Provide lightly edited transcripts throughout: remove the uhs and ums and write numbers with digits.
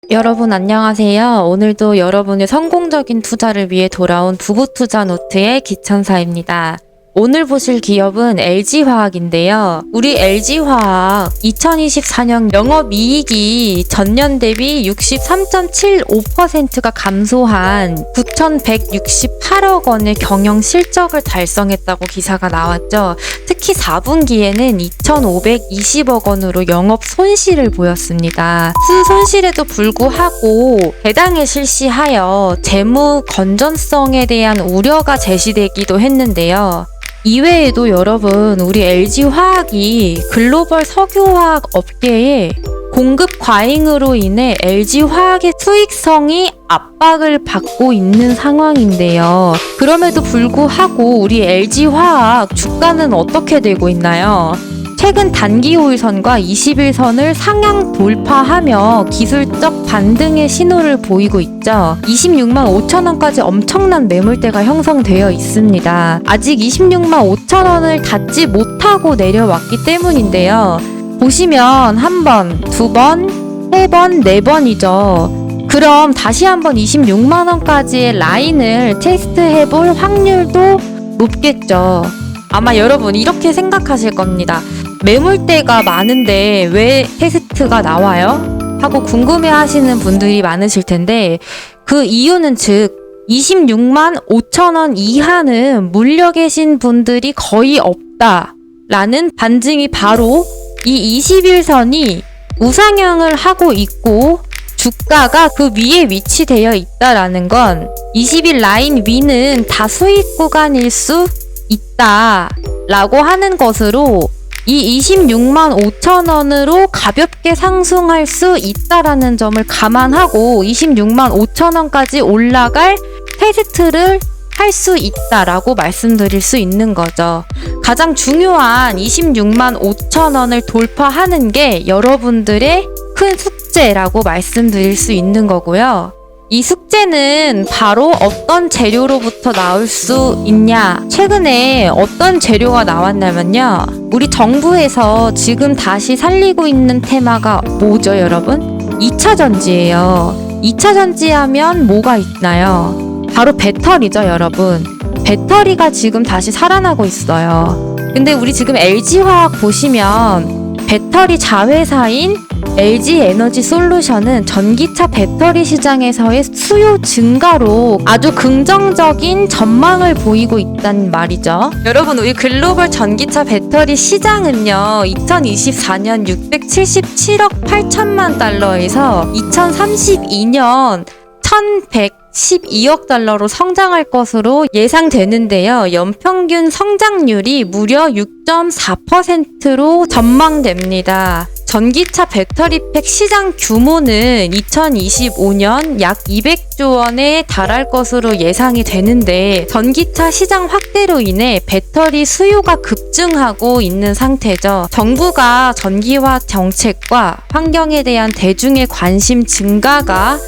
여러분 안녕하세요. 오늘도 여러분의 성공적인 투자를 위해 돌아온 부부투자노트의 기천사입니다. 오늘 보실 기업은 LG화학인데요. 우리 LG화학 2024년 영업이익이 전년 대비 63.75%가 감소한 9,168억 원의 경영 실적을 달성했다고 기사가 나왔죠. 특히 4분기에는 2,520억 원으로 영업 손실을 보였습니다. 순손실에도 불구하고 배당을 실시하여 재무 건전성에 대한 우려가 제시되기도 했는데요. 이외에도 여러분, 우리 LG화학이 글로벌 석유화학 업계에 공급 과잉으로 인해 LG화학의 수익성이 압박을 받고 있는 상황인데요. 그럼에도 불구하고 우리 LG화학 주가는 어떻게 되고 있나요? 최근 단기 5일선과 21선을 상향 돌파하며 기술적 반등의 신호를 보이고 있죠. 26만 5천 원까지 엄청난 매물대가 형성되어 있습니다. 아직 26만 5천 원을 닿지 못하고 내려왔기 때문인데요. 보시면 한 번, 두 번, 세 번, 네 번이죠. 그럼 다시 한번 26만 원까지의 라인을 테스트해볼 확률도 높겠죠. 아마 여러분 이렇게 생각하실 겁니다. 매물대가 많은데 왜 테스트가 나와요? 하고 궁금해 하시는 분들이 많으실 텐데, 그 이유는 즉 26만 5천 원 이하는 물려 계신 분들이 거의 없다라는 반증이 바로 이 21선이 우상향을 하고 있고 주가가 그 위에 위치되어 있다라는 건 20일 라인 위는 다 수익 구간일 수 있다라고 하는 것으로 이 26만 5천 원으로 가볍게 상승할 수 있다라는 점을 감안하고 26만 5천 원까지 올라갈 테스트를 할 수 있다라고 말씀드릴 수 있는 거죠. 가장 중요한 26만 5천 원을 돌파하는 게 여러분들의 큰 숙제라고 말씀드릴 수 있는 거고요. 이 숙제는 바로 어떤 재료로부터 나올 수 있냐? 최근에 어떤 재료가 나왔냐면요. 우리 정부에서 지금 다시 살리고 있는 테마가 뭐죠, 여러분? 2차 전지예요. 2차 전지 하면 뭐가 있나요? 바로 배터리죠, 여러분. 배터리가 지금 다시 살아나고 있어요. 근데 우리 지금 LG화학 보시면 배터리 자회사인 LG에너지솔루션은 전기차 배터리 시장에서의 수요 증가로 아주 긍정적인 전망을 보이고 있단 말이죠. 여러분, 우리 글로벌 전기차 배터리 시장은요, 2024년 677억 8천만 달러에서 2032년 1112억 달러로 성장할 것으로 예상되는데요. 연평균 성장률이 무려 6.4%로 전망됩니다. 전기차 배터리팩 시장 규모는 2025년 약 200조 원에 달할 것으로 예상이 되는데, 전기차 시장 확대로 인해 배터리 수요가 급증하고 있는 상태죠. 정부가 전기화 정책과 환경에 대한 대중의 관심 증가가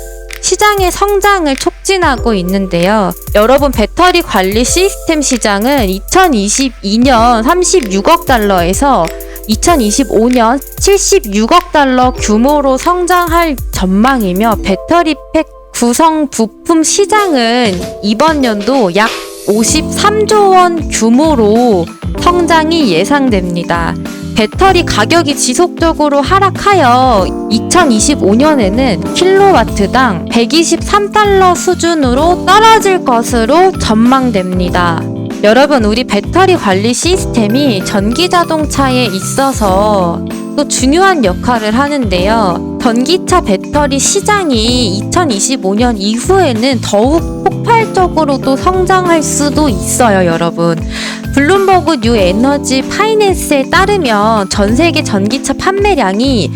시장의 성장을 촉진하고 있는데요. 여러분, 배터리 관리 시스템 시장은 2022년 36억 달러에서 2025년 76억 달러 규모로 성장할 전망이며, 배터리팩 구성 부품 시장은 이번 연도 약 53조 원 규모로 성장이 예상됩니다. 배터리 가격이 지속적으로 하락하여 2025년에는 킬로와트당 123달러 수준으로 떨어질 것으로 전망됩니다. 여러분, 우리 배터리 관리 시스템이 전기 자동차에 있어서 또 중요한 역할을 하는데요. 전기차 배터리 시장이 2025년 이후에는 더욱 폭발적으로도 성장할 수도 있어요, 여러분. 블룸버그 뉴 에너지 파이낸스에 따르면 전 세계 전기차 판매량이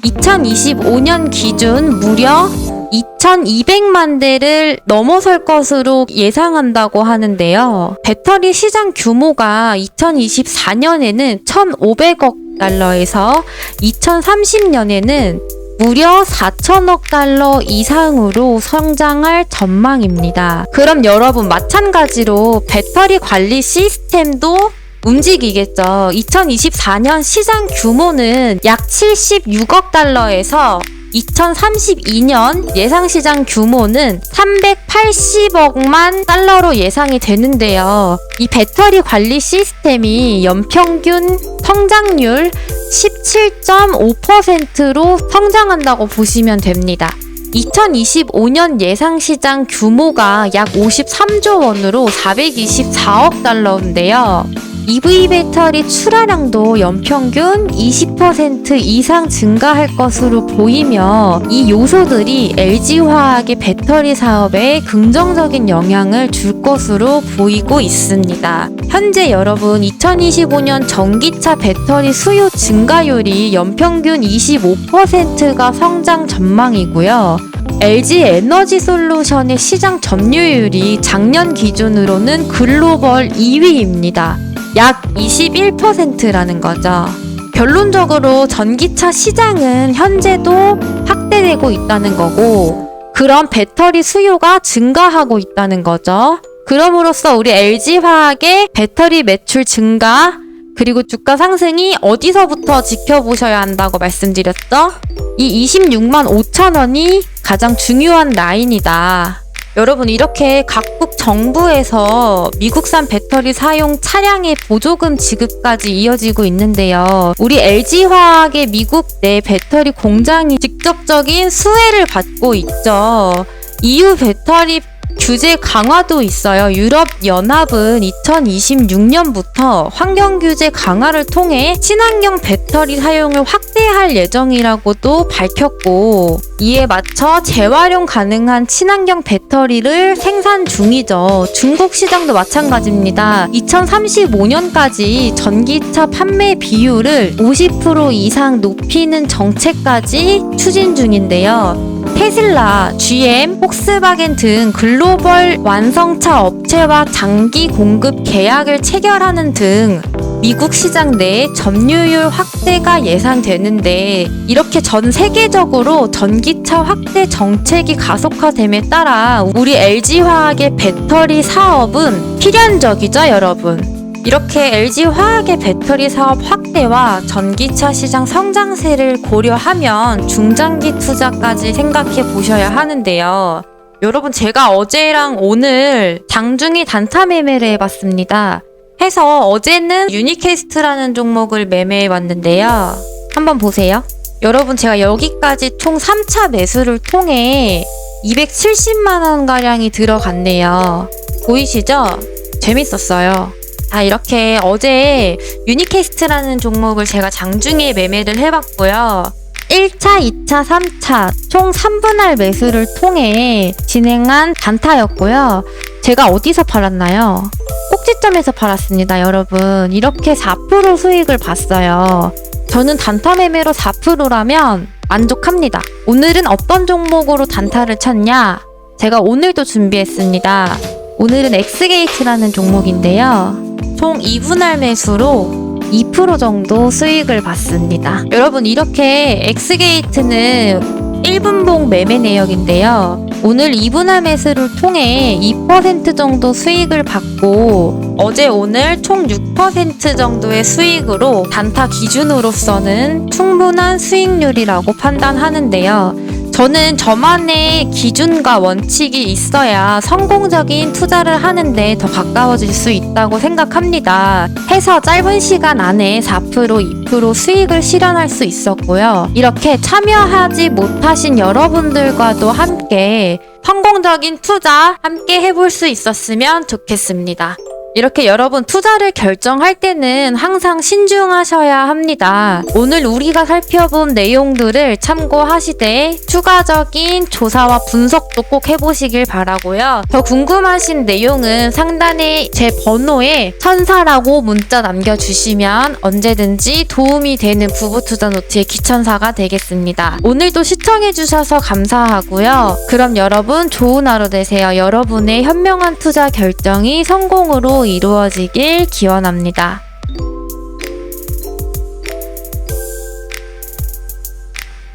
2025년 기준 무려 2,200만 대를 넘어설 것으로 예상한다고 하는데요. 배터리 시장 규모가 2024년에는 1,500억 달러에서 2030년에는 무려 4천억 달러 이상으로 성장할 전망입니다. 그럼 여러분, 마찬가지로 배터리 관리 시스템도 움직이겠죠. 2024년 시장 규모는 약 76억 달러에서 2032년 예상시장 규모는 380억만 달러로 예상이 되는데요. 이 배터리 관리 시스템이 연평균 성장률 17.5%로 성장한다고 보시면 됩니다. 2025년 예상시장 규모가 약 53조 원으로 424억 달러인데요. EV 배터리 출하량도 연평균 20% 이상 증가할 것으로 보이며 이 요소들이 LG화학의 배터리 사업에 긍정적인 영향을 줄 것으로 보이고 있습니다. 현재 여러분 2025년 전기차 배터리 수요 증가율이 연평균 25%가 성장 전망이고요. LG 에너지 솔루션의 시장 점유율이 작년 기준으로는 글로벌 2위입니다. 약 21%라는 거죠. 결론적으로 전기차 시장은 현재도 확대되고 있다는 거고, 그런 배터리 수요가 증가하고 있다는 거죠. 그럼으로써 우리 LG화학의 배터리 매출 증가, 그리고 주가 상승이 어디서부터 지켜보셔야 한다고 말씀드렸죠? 이 26만 5천 원이 가장 중요한 라인이다. 여러분, 이렇게 각국 정부에서 미국산 배터리 사용 차량의 보조금 지급까지 이어지고 있는데요. 우리 LG화학의 미국 내 배터리 공장이 직접적인 수혜를 받고 있죠. EU 배터리 규제 강화도 있어요. 유럽연합은 2026년부터 환경규제 강화를 통해 친환경 배터리 사용을 확대할 예정이라고도 밝혔고, 이에 맞춰 재활용 가능한 친환경 배터리를 생산 중이죠. 중국 시장도 마찬가지입니다. 2035년까지 전기차 판매 비율을 50% 이상 높이는 정책까지 추진 중인데요. 테슬라, GM, 폭스바겐 등 글로벌 완성차 업체와 장기 공급 계약을 체결하는 등 미국 시장 내 점유율 확대가 예상되는데, 이렇게 전 세계적으로 전기차 확대 정책이 가속화됨에 따라 우리 LG화학의 배터리 사업은 필연적이죠, 여러분. 이렇게 LG화학의 배터리 사업 확대와 전기차 시장 성장세를 고려하면 중장기 투자까지 생각해 보셔야 하는데요. 여러분, 제가 어제랑 오늘 장중에 단타 매매를 해봤습니다. 해서 어제는 유니캐스트라는 종목을 매매해 왔는데요. 한번 보세요. 여러분, 제가 여기까지 총 3차 매수를 통해 270만원가량이 들어갔네요. 보이시죠? 재밌었어요. 이렇게 어제 유니캐스트라는 종목을 제가 장중에 매매를 해봤고요. 1차, 2차, 3차 총 3분할 매수를 통해 진행한 단타였고요. 제가 어디서 팔았나요? 꼭지점에서 팔았습니다, 여러분. 이렇게 4% 수익을 봤어요. 저는 단타 매매로 4%라면 만족합니다. 오늘은 어떤 종목으로 단타를 쳤냐? 제가 오늘도 준비했습니다. 오늘은 엑스게이트라는 종목인데요. 총 2분할 매수로 2% 정도 수익을 봤습니다. 여러분, 이렇게 엑스게이트는 1분봉 매매 내역인데요. 오늘 2분할 매수를 통해 2% 정도 수익을 받고, 어제 오늘 총 6% 정도의 수익으로 단타 기준으로서는 충분한 수익률이라고 판단하는데요. 저는 저만의 기준과 원칙이 있어야 성공적인 투자를 하는데 더 가까워질 수 있다고 생각합니다. 해서 짧은 시간 안에 4%, 2% 수익을 실현할 수 있었고요. 이렇게 참여하지 못하신 여러분들과도 함께 성공적인 투자 함께 해볼 수 있었으면 좋겠습니다. 이렇게 여러분, 투자를 결정할 때는 항상 신중하셔야 합니다. 오늘 우리가 살펴본 내용들을 참고하시되 추가적인 조사와 분석도 꼭 해보시길 바라고요. 더 궁금하신 내용은 상단에 제 번호에 천사라고 문자 남겨주시면 언제든지 도움이 되는 부부투자노트의 기천사가 되겠습니다. 오늘도 시청해주셔서 감사하고요. 그럼 여러분, 좋은 하루 되세요. 여러분의 현명한 투자 결정이 성공으로 이루어지길 기원합니다.